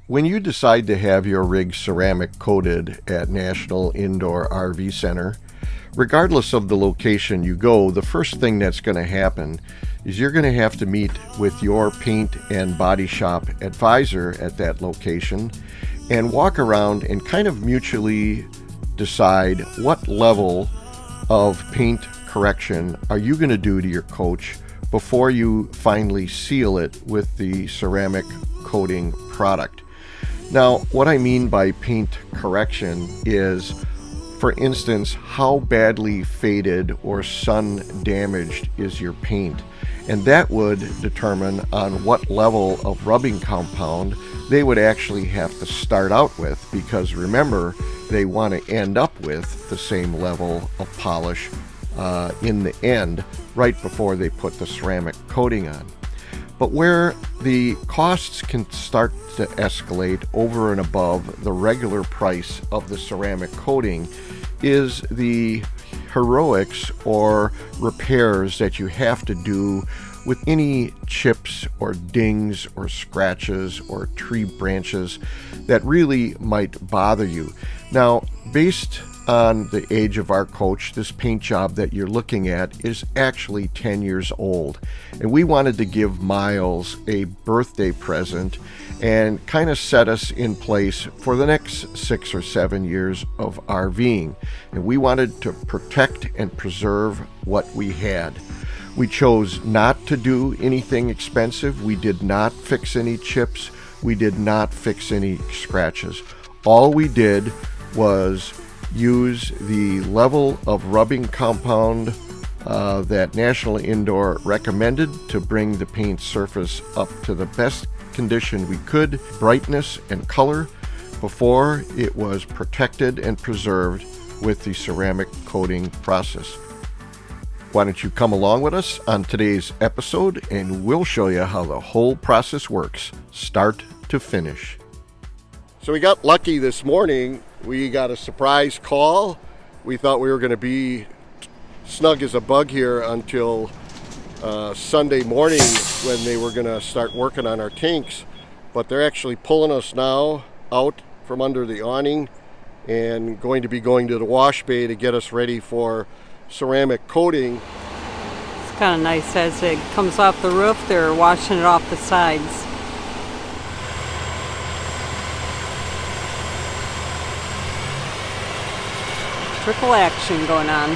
When you decide to have your rig ceramic coated at National Indoor RV Center, regardless of the location you go, the first thing that's going to happen is you're going to have to meet with your paint and body shop advisor at that location and walk around and kind of mutually decide what level of paint correction are you going to do to your coach before you finally seal it with the ceramic coating product. Now, what I mean by paint correction is, for instance, how badly faded or sun damaged is your paint, and that would determine on what level of rubbing compound they would actually have to start out with, because remember, they want to end up with the same level of polish in the end right before they put the ceramic coating on. But where the costs can start to escalate over and above the regular price of the ceramic coating is the heroics or repairs that you have to do with any chips or dings or scratches or tree branches that really might bother you. Now, based on the age of our coach, this paint job that you're looking at is actually 10 years old. And we wanted to give Myles a birthday present and kind of set us in place for the next 6 or 7 years of RVing. And we wanted to protect and preserve what we had. We chose not to do anything expensive. We did not fix any chips. We did not fix any scratches. All we did was use the level of rubbing compound that National Indoor recommended to bring the paint surface up to the best condition we could, brightness and color, before it was protected and preserved with the ceramic coating process. Why don't you come along with us on today's episode and we'll show you how the whole process works, start to finish. So we got lucky this morning. We got a surprise call. We thought we were going to be snug as a bug here until Sunday morning when they were going to start working on our tanks. But they're actually pulling us now out from under the awning and going to be going to the wash bay to get us ready for ceramic coating. It's kind of nice as it comes off the roof, they're washing it off the sides. Triple action going on.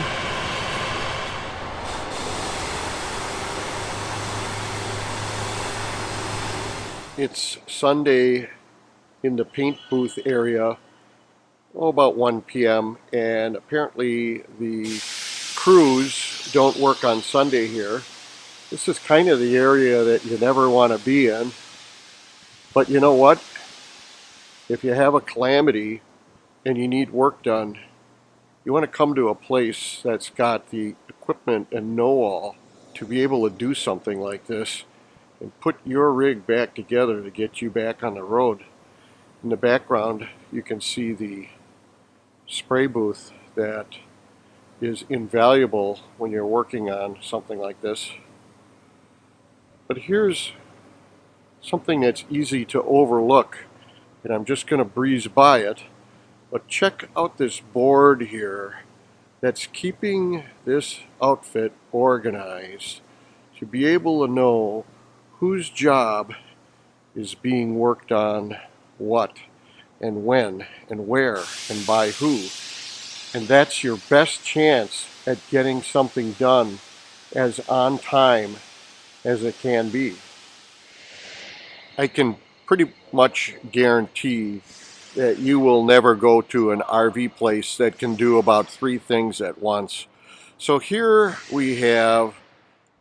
It's Sunday in the paint booth area, about 1 p.m. and apparently the crews don't work on Sunday here. This is kind of the area that you never want to be in. But you know what? If you have a calamity and you need work done, you want to come to a place that's got the equipment and know-all to be able to do something like this and put your rig back together to get you back on the road. In the background, you can see the spray booth that is invaluable when you're working on something like this. But here's something that's easy to overlook, and I'm just going to breeze by it. But check out this board here that's keeping this outfit organized to be able to know whose job is being worked on what and when and where and by who. And that's your best chance at getting something done as on time as it can be. I can pretty much guarantee that you will never go to an RV place that can do about 3 things at once. So here we have,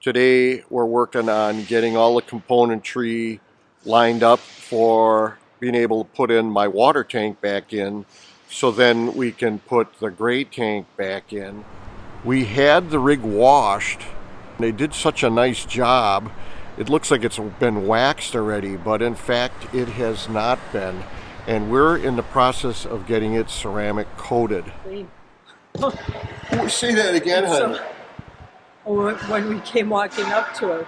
today we're working on getting all the componentry lined up for being able to put in my water tank back in, so then we can put the gray tank back in. We had the rig washed. They did such a nice job. It looks like it's been waxed already, but in fact it has not been. And we're in the process of getting it ceramic coated. Say that again, honey. When we came walking up to her,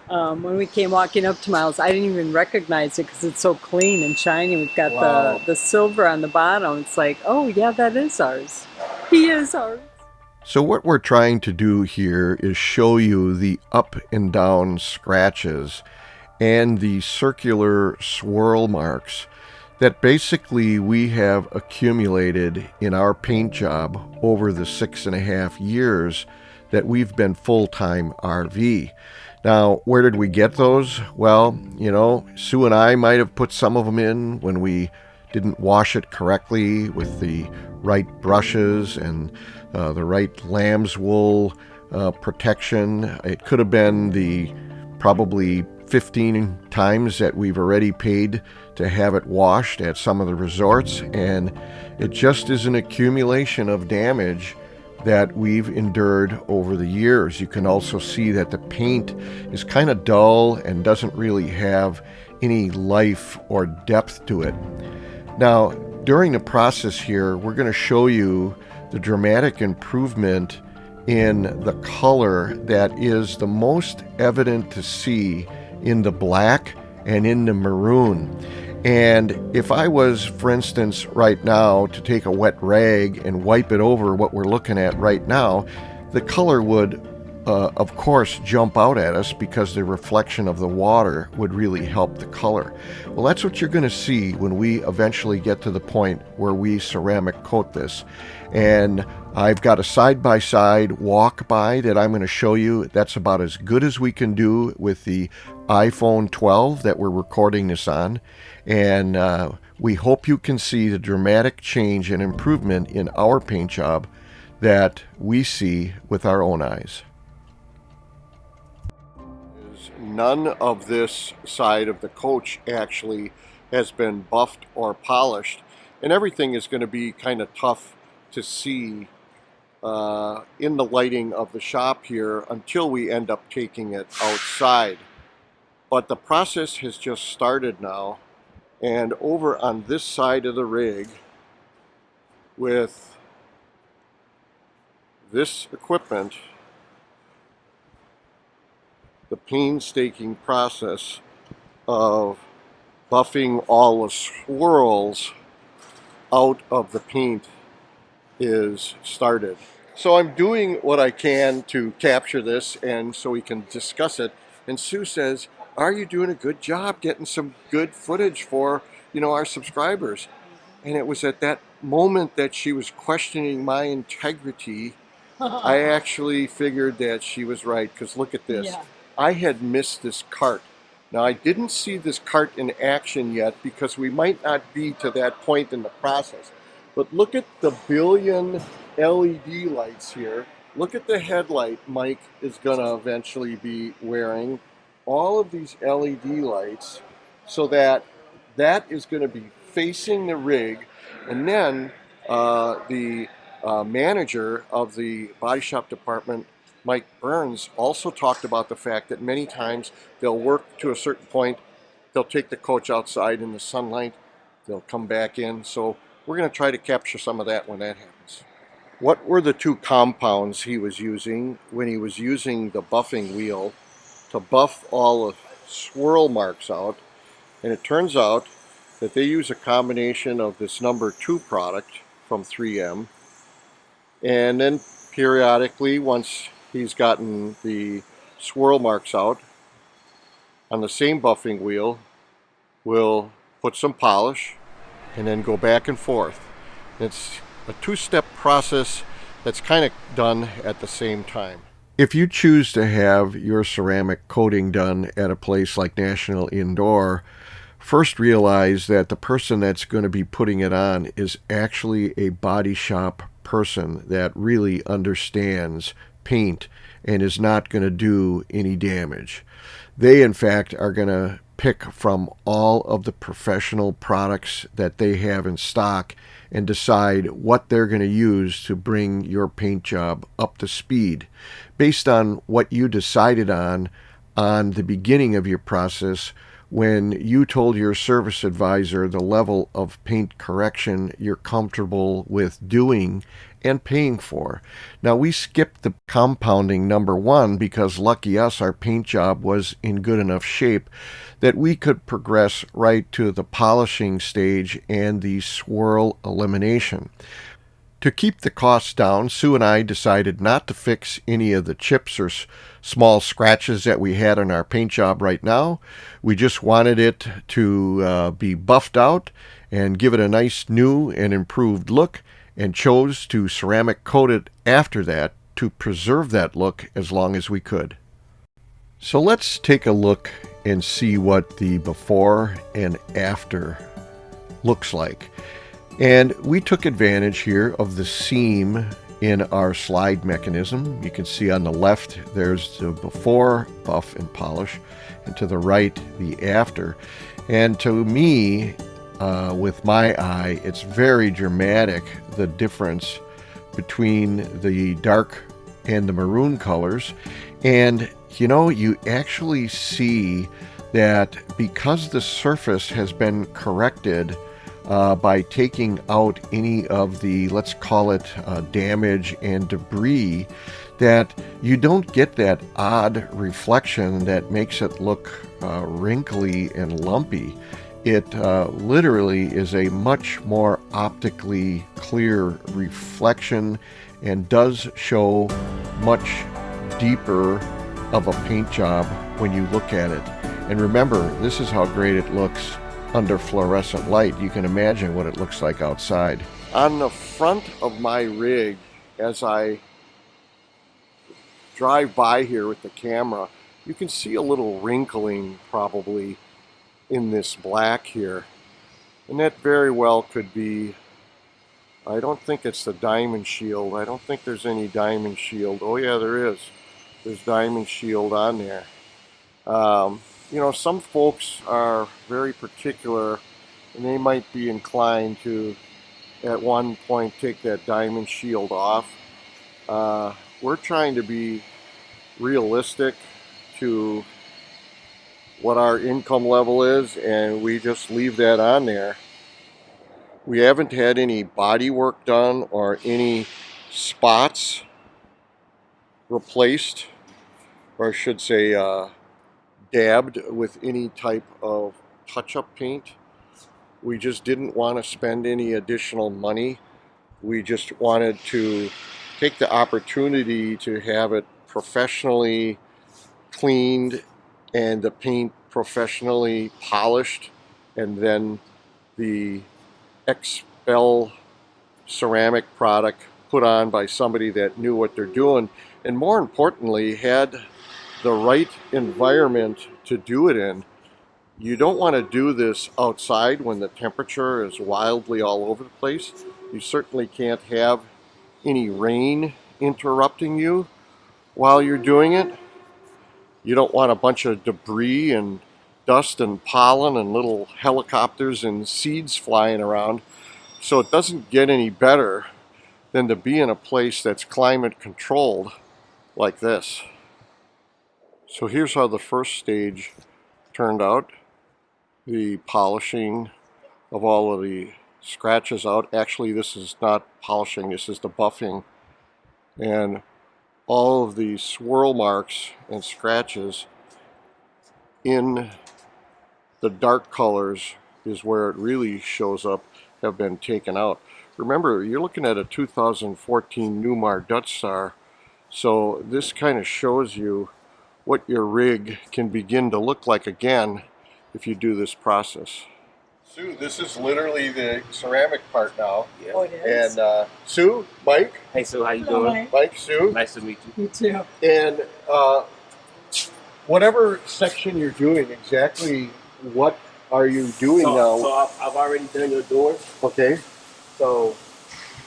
When we came walking up to Myles, I didn't even recognize it because it's so clean and shiny. We've got Wow. the silver on the bottom. It's like, oh yeah, that is ours. He is ours. So what we're trying to do here is show you the up and down scratches and the circular swirl marks that basically we have accumulated in our paint job over the 6.5 years that we've been full-time RV. Now, where did we get those? Well, Sue and I might have put some of them in when we didn't wash it correctly with the right brushes and the right lamb's wool protection. It could have been the probably 15 times that we've already paid to have it washed at some of the resorts, and it just is an accumulation of damage that we've endured over the years. You can also see that the paint is kind of dull and doesn't really have any life or depth to it. Now, during the process here, we're going to show you the dramatic improvement in the color that is the most evident to see in the black and in the maroon. And if I was, for instance, right now to take a wet rag and wipe it over what we're looking at right now, the color would, of course, jump out at us because the reflection of the water would really help the color. Well, that's what you're going to see when we eventually get to the point where we ceramic coat this. And I've got a side-by-side walk-by that I'm going to show you. That's about as good as we can do with the iPhone 12 that we're recording this on. And we hope you can see the dramatic change and improvement in our paint job that we see with our own eyes. None of this side of the coach actually has been buffed or polished, and everything is going to be kind of tough to see in the lighting of the shop here until we end up taking it outside. But the process has just started now, and over on this side of the rig with this equipment, the painstaking process of buffing all the swirls out of the paint is started. So I'm doing what I can to capture this and so we can discuss it. And Sue says, are you doing a good job getting some good footage for, our subscribers? And it was at that moment that she was questioning my integrity. I actually figured that she was right, because look at this. Yeah. I had missed this cart. Now, I didn't see this cart in action yet because we might not be to that point in the process. But look at the billion LED lights here. Look at the headlight Mike is going to eventually be wearing. All of these LED lights, so that is going to be facing the rig. And then the manager of the body shop department, Mike Burns, also talked about the fact that many times they'll work to a certain point, they'll take the coach outside in the sunlight, they'll come back in. So we're going to try to capture some of that when that happens. What were the two compounds he was using when he was using the buffing wheel to buff all the swirl marks out? And it turns out that they use a combination of this number 2 product from 3M, and then periodically, once he's gotten the swirl marks out, on the same buffing wheel, we'll put some polish and then go back and forth. It's a 2-step process that's kind of done at the same time. If you choose to have your ceramic coating done at a place like National Indoor, first realize that the person that's going to be putting it on is actually a body shop person that really understands paint and is not going to do any damage. They, in fact, are going to pick from all of the professional products that they have in stock and decide what they're going to use to bring your paint job up to speed based on what you decided on the beginning of your process when you told your service advisor the level of paint correction you're comfortable with doing and paying for. Now, we skipped the compounding number one because, lucky us, our paint job was in good enough shape that we could progress right to the polishing stage and the swirl elimination. To keep the costs down, Sue and I decided not to fix any of the chips or small scratches that we had on our paint job right now. We just wanted it to be buffed out and give it a nice new and improved look, and chose to ceramic coat it after that to preserve that look as long as we could. So let's take a look and see what the before and after looks like. And we took advantage here of the seam in our slide mechanism. You can see on the left there's the before buff and polish, and to the right the after. And to me, with my eye, it's very dramatic, the difference between the dark and the maroon colors. And you know, you actually see that because the surface has been corrected by taking out any of the, let's call it, damage and debris, that you don't get that odd reflection that makes it look wrinkly and lumpy. It literally is a much more optically clear reflection and does show much deeper of a paint job when you look at it. And remember, this is how great it looks under fluorescent light. You can imagine what it looks like outside. On the front of my rig, as I drive by here with the camera, you can see a little wrinkling probably in this black here. And that very well could be, I don't think it's the diamond shield. I don't think there's any diamond shield. Oh yeah, there is. There's diamond shield on there. You know, some folks are very particular, and they might be inclined to, at one point, take that diamond shield off. We're trying to be realistic to what our income level is, and we just leave that on there. We haven't had any body work done or any spots replaced, or I should say dabbed with any type of touch-up paint. We just didn't want to spend any additional money. We just wanted to take the opportunity to have it professionally cleaned and the paint professionally polished, and then the Xpel ceramic product put on by somebody that knew what they're doing, and more importantly had the right environment to do it in. You don't want to do this outside when the temperature is wildly all over the place. You certainly can't have any rain interrupting you while you're doing it. You don't want a bunch of debris and dust and pollen and little helicopters and seeds flying around. So it doesn't get any better than to be in a place that's climate controlled like this. So here's how the first stage turned out. The polishing of all of the scratches out. Actually, this is not polishing, this is the buffing. And all of the swirl marks and scratches in the dark colors is where it really shows up, have been taken out. Remember, you're looking at a 2014 Newmar Dutch Star, so this kind of shows you what your rig can begin to look like again if you do this process. Sue, this is literally the ceramic part now. Yeah. Oh, it is. And Sue, Mike. Hey Sue, how you doing? Mike, Sue. Nice to meet you. You too. And whatever section you're doing, exactly what are you doing now? So I've already done your doors. Okay. So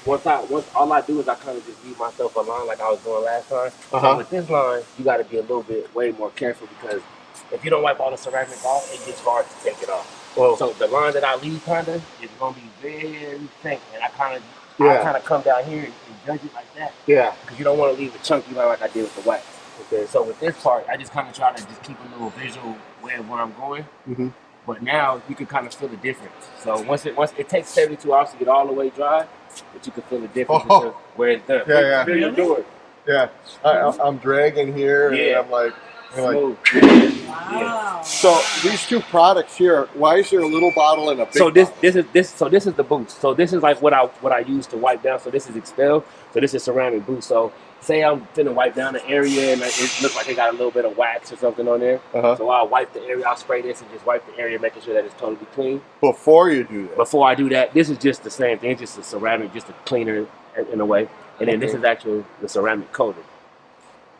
once all I do is I kind of just leave myself alone like I was doing last time. So with this line, you got to be a little bit way more careful, because if you don't wipe all the ceramic off, it gets hard to take it off. Well, so the line that I leave kinda is gonna be very thick, and I kind of come down here and judge it like that. Yeah. Because you don't want to leave a chunky line like I did with the wax. Okay, so with this part, I just kind of try to just keep a little visual way of where I'm going. Mm-hmm. But now you can kind of feel the difference. So once it takes 72 hours to get all the way dry, but you can feel the difference because where it's done. Yeah, Feel your door. Yeah, I'm dragging here, Yeah. and I'm like, Smooth. Wow. So these two products here, why is there a little bottle and a big So this bottle? this is the boost. So this is like what I use to wipe down. So this is Xpel. So this is ceramic boost. So say I'm finna wipe down an area and it looks like it got a little bit of wax or something on there. So I'll wipe the area. I'll spray this and just wipe the area, making sure that it's totally clean. Before you do that? Before I do that, this is just the same thing. It's just a ceramic, just a cleaner in a way. And then this is actually the ceramic coating.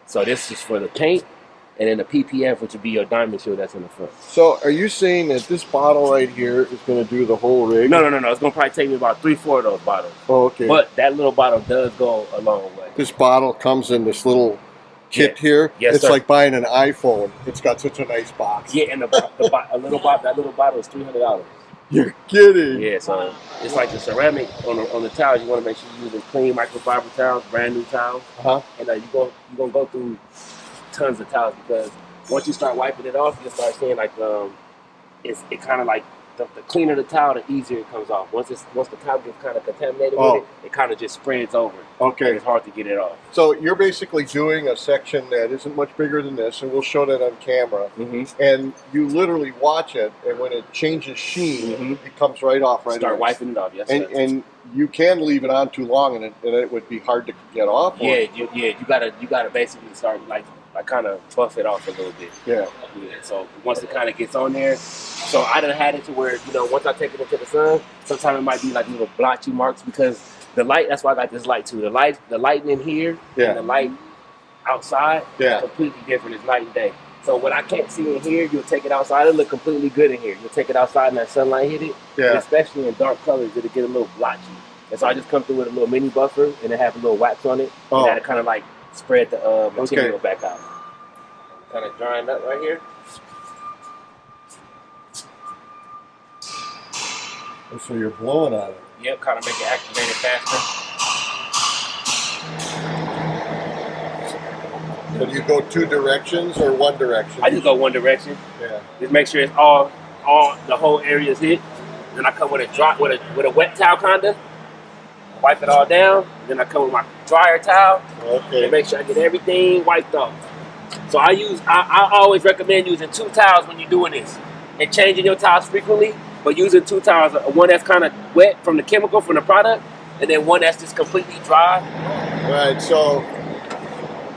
So this is for the paint. And then the PPF, which would be your diamond shield that's in the front. So are you saying that this bottle right here is going to do the whole rig? No. It's going to probably take me about 3-4 of those bottles. Oh, okay. But that little bottle does go a long way. This bottle comes in this little kit here. Yes, it's sir. like buying an iPhone. It's got such a nice box. Yeah, and that little bottle is $300. You're kidding. Yeah, so it's like the ceramic on the towels. You want to make sure you're using clean microfiber towels, brand new towels. And you're going to go through tons of towels because once you start wiping it off, you start seeing like it kind of like the cleaner the towel, the easier it comes off. Once the towel gets kind of contaminated with it kind of just spreads over. Okay. It's hard to get it off. So you're basically doing a section that isn't much bigger than this, and we'll show that on camera. And you literally watch it, and when it changes sheen, it comes right off. Start wiping it off. Yes, and you can leave it on too long, and it would be hard to get off. You gotta basically start like kind of buff it off a little bit. Yeah. So once it kind of gets on there, so I done had it to where once I take it into the sun, sometimes it might be like little blotchy marks because the light. That's why I got this light too. The lighting in here and the light outside is completely different. It's night and day. So what I can't see in here, you'll take it outside. It'll look completely good in here. You'll take it outside and that sunlight hit it. And especially in dark colors, it'll get a little blotchy. And so I just come through with a little mini buffer and it have a little wax on it. And that'll kind of like spread the material back out. Kind of drying up right here. So you're blowing on it. Yep, kind of make it activate it faster. So do you go two directions or one direction? I just go one direction. Yeah. Just make sure it's all the whole area is hit. Then I come with a wet towel kinda. Wipe it all down. Then I come with my dryer towel. Okay. And make sure I get everything wiped off. So I always recommend using 2 towels when you're doing this. And changing your towels frequently, but using 2 towels, one that's kind of wet from the chemical, from the product, and then one that's just completely dry. Right, so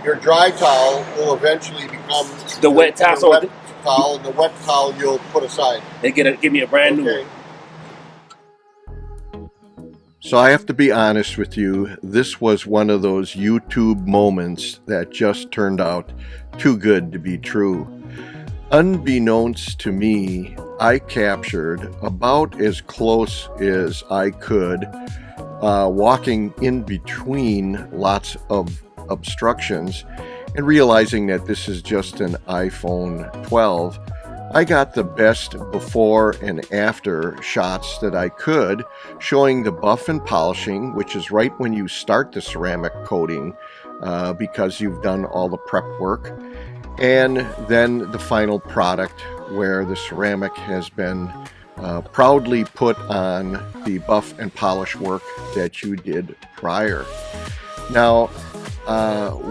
your dry towel will eventually become the wet towel. The wet towel, and the wet towel you'll put aside. They give me a brand new one. So I have to be honest with you, this was one of those YouTube moments that just turned out too good to be true. Unbeknownst to me, I captured about as close as I could, walking in between lots of obstructions and realizing that this is just an iPhone 12. I got the best before and after shots that I could, showing the buff and polishing, which is right when you start the ceramic coating because you've done all the prep work, and then the final product where the ceramic has been proudly put on the buff and polish work that you did prior. Now,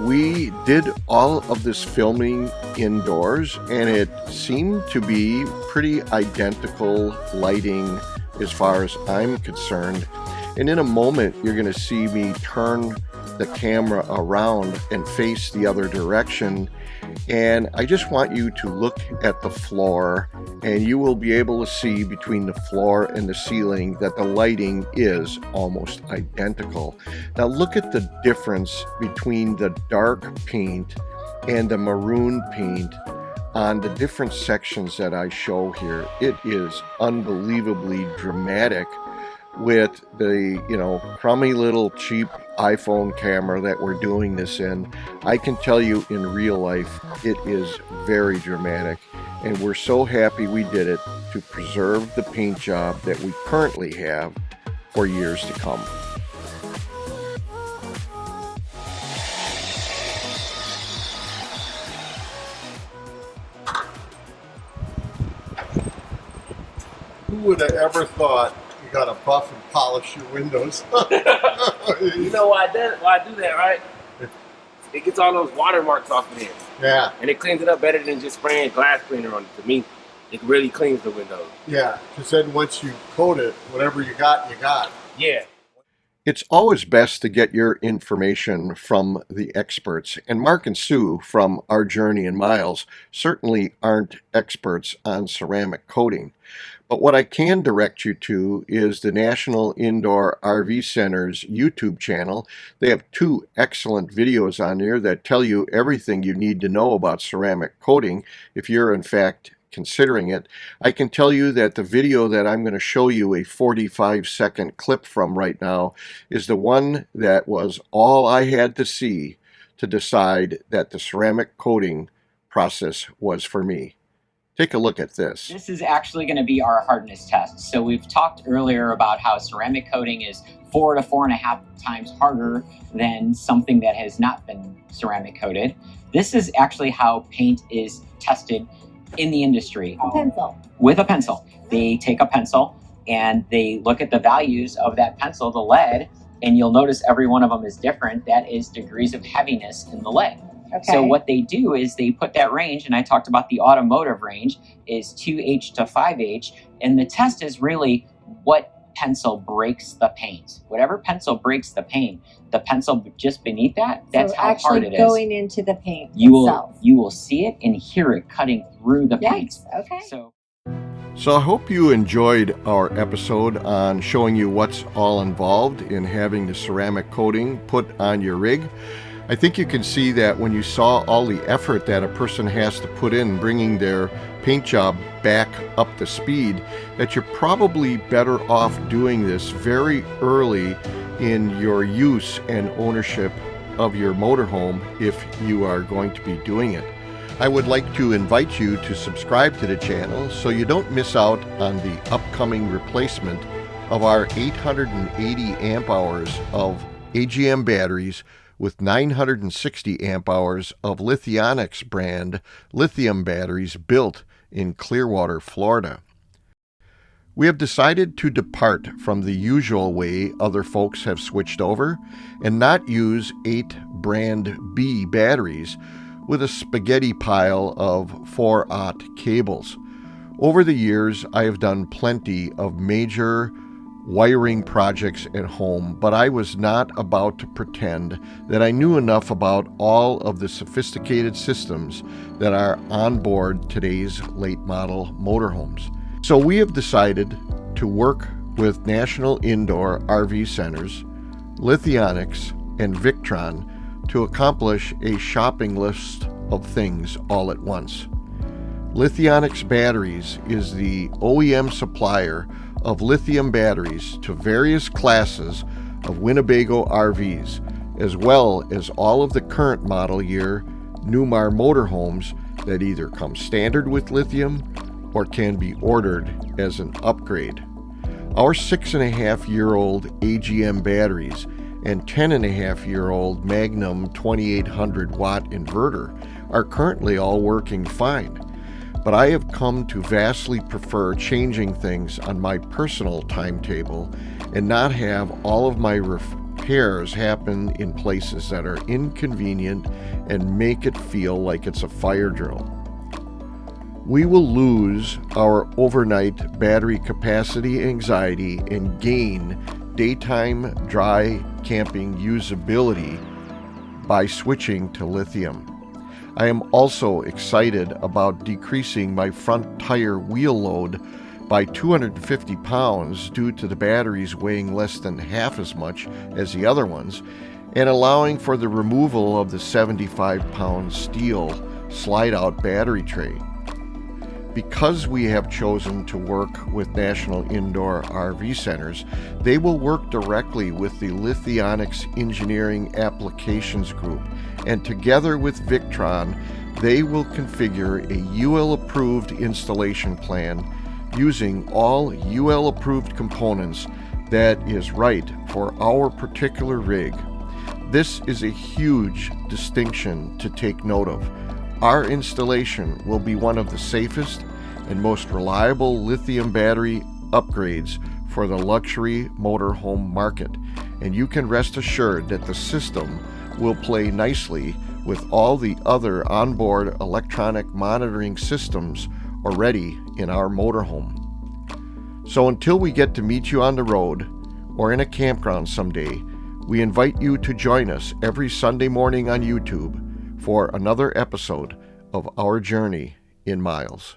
we did all of this filming indoors, and it seemed to be pretty identical lighting as far as I'm concerned. And in a moment, you're going to see me turn the camera around and face the other direction. And I just want you to look at the floor, and you will be able to see between the floor and the ceiling that the lighting is almost identical. Now look at the difference between the dark paint and the maroon paint on the different sections that I show here. It is unbelievably dramatic with the, crummy little cheap iPhone camera that we're doing this in. I can tell you in real life, it is very dramatic, and we're so happy we did it to preserve the paint job that we currently have for years to come. would have ever thought you got to buff and polish your windows? You know why I do that, right? It gets all those watermarks off of it. Yeah. And it cleans it up better than just spraying glass cleaner on it. To me, it really cleans the windows. Yeah, because then once you coat it, whatever you got, you got. Yeah. It's always best to get your information from the experts, and Mark and Sue from Our Journey and Myles certainly aren't experts on ceramic coating. But what I can direct you to is the National Indoor RV Center's YouTube channel. They have 2 excellent videos on there that tell you everything you need to know about ceramic coating if you're in fact considering it. I can tell you that the video that I'm going to show you a 45-second clip from right now is the one that was all I had to see to decide that the ceramic coating process was for me. Take a look at this. This is actually going to be our hardness test. So we've talked earlier about how ceramic coating is 4 to 4.5 times harder than something that has not been ceramic coated. This is actually how paint is tested in the industry. A pencil. With a pencil. They take a pencil and they look at the values of that pencil, the lead, and you'll notice every one of them is different. That is degrees of heaviness in the lead. Okay. So what they do is they put that range, and I talked about the automotive range, is 2H to 5H, and the test is really what pencil breaks the paint. Whatever pencil breaks the paint, the pencil just beneath that, that's so how hard it is. Actually going into the paint You itself. will see it and hear it cutting through the paint. Yes, okay. So I hope you enjoyed our episode on showing you what's all involved in having the ceramic coating put on your rig. I think you can see that when you saw all the effort that a person has to put in bringing their paint job back up to speed, that you're probably better off doing this very early in your use and ownership of your motorhome if you are going to be doing it. I would like to invite you to subscribe to the channel so you don't miss out on the upcoming replacement of our 880 amp hours of AGM batteries with 960 amp hours of Lithionics brand lithium batteries built in Clearwater, Florida. We have decided to depart from the usual way other folks have switched over and not use 8 brand B batteries with a spaghetti pile of 4-aught cables. Over the years, I have done plenty of major wiring projects at home, but I was not about to pretend that I knew enough about all of the sophisticated systems that are on board today's late model motorhomes. So we have decided to work with National Indoor RV Centers, Lithionics, and Victron to accomplish a shopping list of things all at once. Lithionics Batteries is the OEM supplier of lithium batteries to various classes of Winnebago RVs, as well as all of the current model year Newmar motorhomes that either come standard with lithium or can be ordered as an upgrade. Our 6.5-year-old AGM batteries and 10.5-year-old Magnum 2800 watt inverter are currently all working fine. But I have come to vastly prefer changing things on my personal timetable and not have all of my repairs happen in places that are inconvenient and make it feel like it's a fire drill. We will lose our overnight battery capacity anxiety and gain daytime dry camping usability by switching to lithium. I am also excited about decreasing my front tire wheel load by 250 pounds due to the batteries weighing less than half as much as the other ones, and allowing for the removal of the 75-pound steel slide-out battery tray. Because we have chosen to work with National Indoor RV Centers, they will work directly with the Lithionics Engineering Applications Group, and together with Victron, they will configure a UL-approved installation plan using all UL-approved components that is right for our particular rig. This is a huge distinction to take note of. Our installation will be one of the safest and most reliable lithium battery upgrades for the luxury motorhome market, and you can rest assured that the system will play nicely with all the other onboard electronic monitoring systems already in our motorhome. So until we get to meet you on the road or in a campground someday, we invite you to join us every Sunday morning on YouTube for another episode of Our Journey in Myles.